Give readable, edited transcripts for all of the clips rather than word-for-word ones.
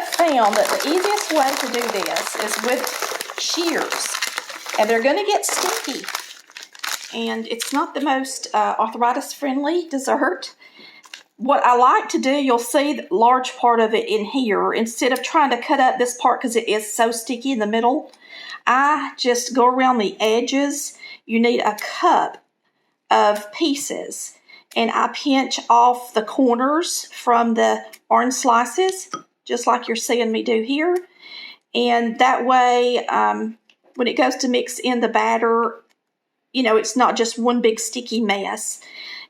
have found that the easiest way to do this is with shears. And they're going to get sticky. And it's not the most arthritis-friendly dessert. What I like to do, you'll see the large part of it in here. Instead of trying to cut up this part because it is so sticky in the middle, I just go around the edges. You need a cup of pieces. And I pinch off the corners from the orange slices, just like you're seeing me do here. And that way, when it goes to mix in the batter, you know, it's not just one big sticky mess.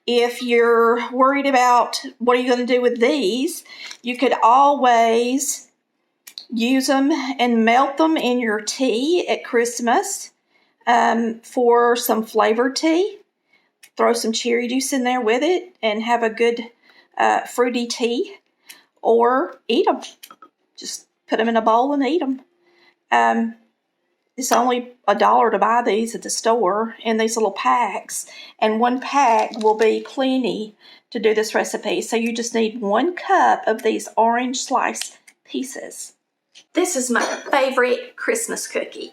If you're worried about what are you going to do with these, you could always use them and melt them in your tea at Christmas for some flavored tea. Throw some cherry juice in there with it and have a good fruity tea, or eat them. Just put them in a bowl and eat them. It's only $1 to buy these at the store in these little packs, and one pack will be plenty to do this recipe. So you just need 1 cup of these orange slice pieces. This is my favorite Christmas cookie,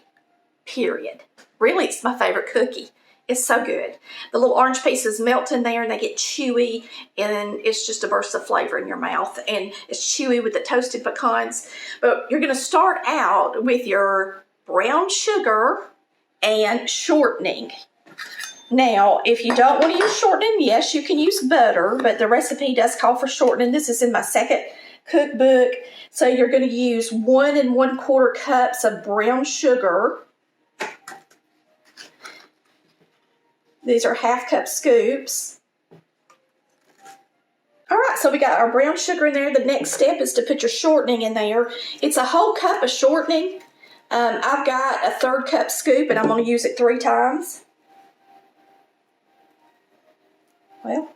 period. Really, it's my favorite cookie. It's so good. The little orange pieces melt in there and they get chewy, and it's just a burst of flavor in your mouth. And it's chewy with the toasted pecans. But you're going to start out with your brown sugar and shortening. Now, if you don't want to use shortening, yes, you can use butter, but the recipe does call for shortening. This is in my second cookbook. So you're going to use 1 1/4 cups of brown sugar. These are 1/2 cup scoops. All right, so we got our brown sugar in there. The next step is to put your shortening in there. It's a whole cup of shortening. I've got a 1/3 cup scoop, and I'm going to use it 3 times. Well,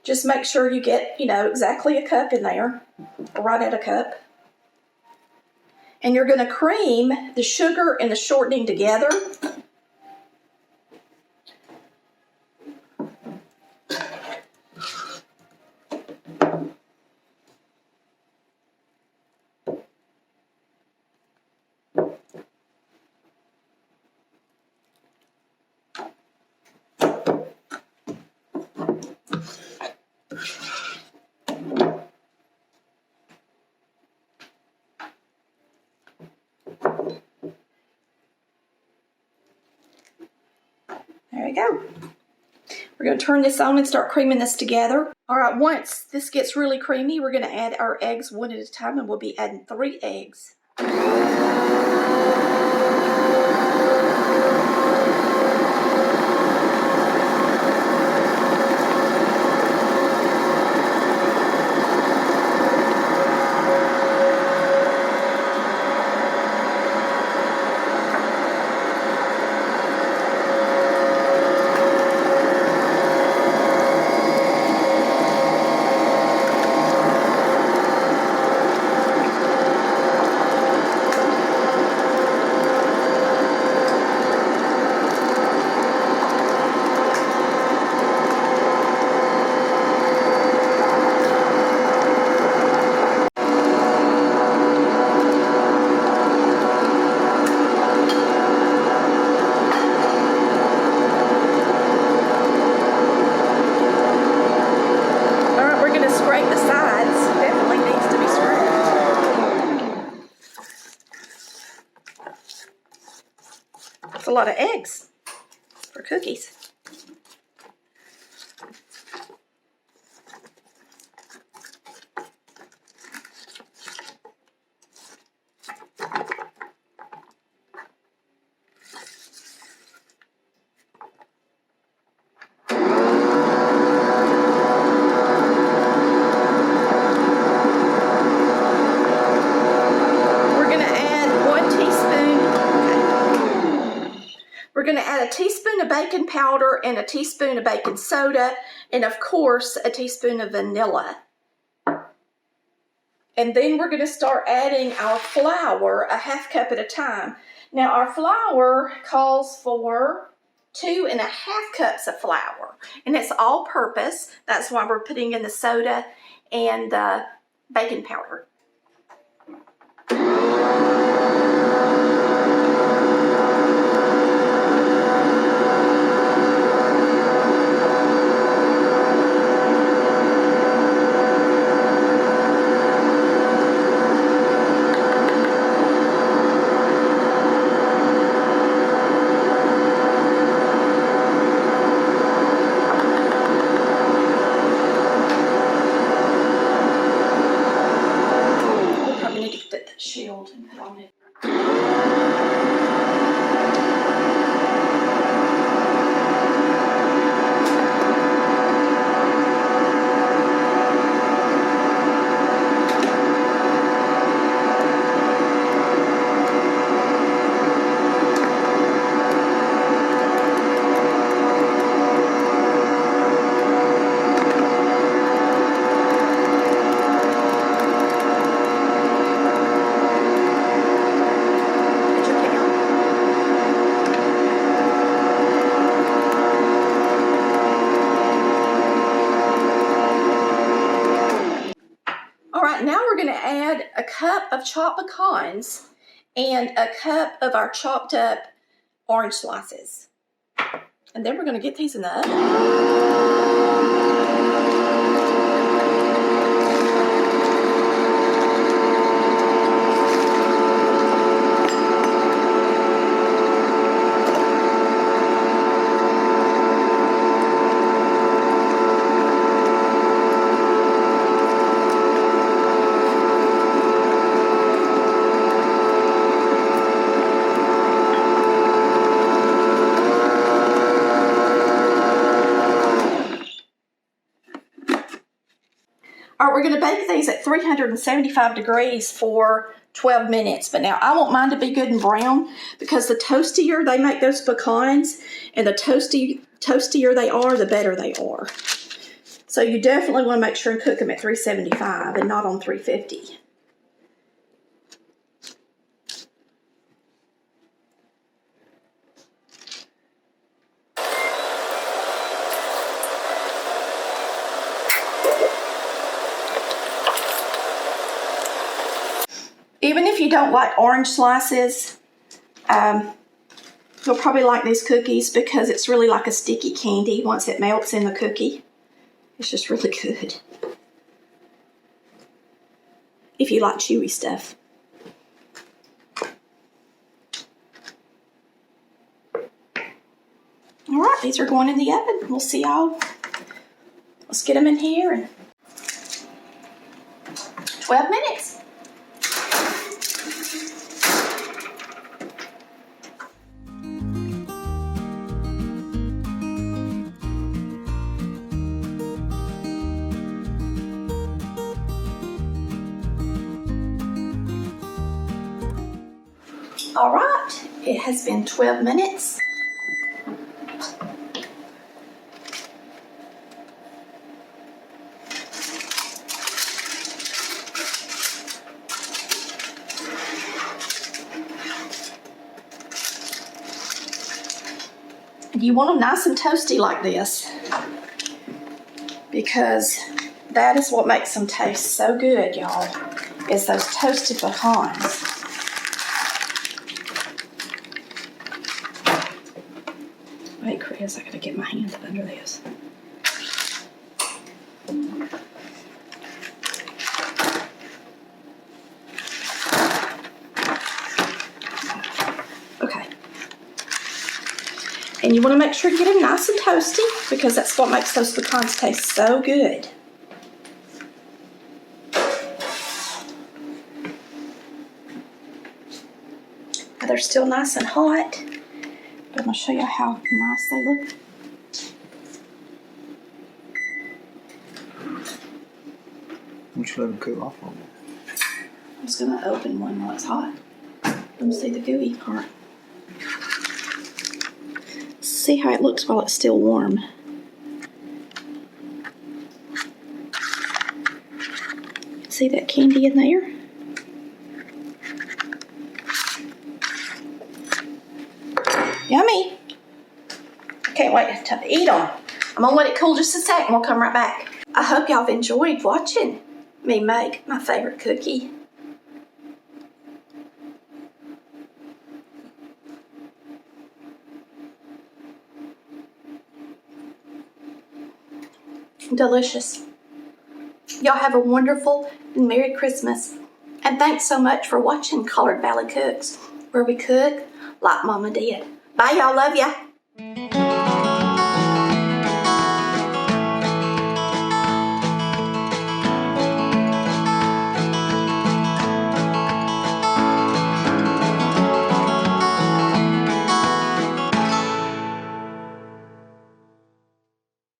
just make sure you get, exactly a cup in there, right at a cup. And you're going to cream the sugar and the shortening together. There we go. We're going to turn this on and start creaming this together. All right, once this gets really creamy, we're going to add our eggs 1 at a time, and we'll be adding 3 eggs. A lot of eggs for cookies. We're going to add a teaspoon of baking powder and a teaspoon of baking soda, and of course a teaspoon of vanilla. And then we're going to start adding our flour, a 1/2 cup at a time. Now our flour calls for 2 1/2 cups of flour, and it's all purpose. That's why we're putting in the soda and the baking powder. Now we're going to add a cup of chopped pecans and a cup of our chopped up orange slices. And then we're going to get these in the oven. All right, we're going to bake these at 375 degrees for 12 minutes. But now I want mine to be good and brown because the toastier they make those pecans and the toastier they are, the better they are. So you definitely want to make sure and cook them at 375 and not on 350. Even if you don't like orange slices, you'll probably like these cookies because it's really like a sticky candy once it melts in the cookie. It's just really good. If you like chewy stuff. All right, these are going in the oven. We'll see y'all. Let's get them in here in 12 minutes. All right, it has been 12 minutes. You want them nice and toasty like this because that is what makes them taste so good, y'all, is those toasted pecans. Wait, Chris, I gotta get my hands up under this. Okay. And you want to make sure you get them nice and toasty because that's what makes those pecans taste so good. Now they're still nice and hot. I'm going to show you how nice they look. We should let them cool off on that. I'm just going to open one while it's hot. Let me see the gooey part. See how it looks while it's still warm. See that candy in there? Yummy. Can't wait to eat them. I'm gonna let it cool just a sec and we'll come right back. I hope y'all have enjoyed watching me make my favorite cookie. Delicious. Y'all have a wonderful and Merry Christmas. And thanks so much for watching Collard Valley Cooks, where we cook like Mama did. Bye, y'all. Love ya.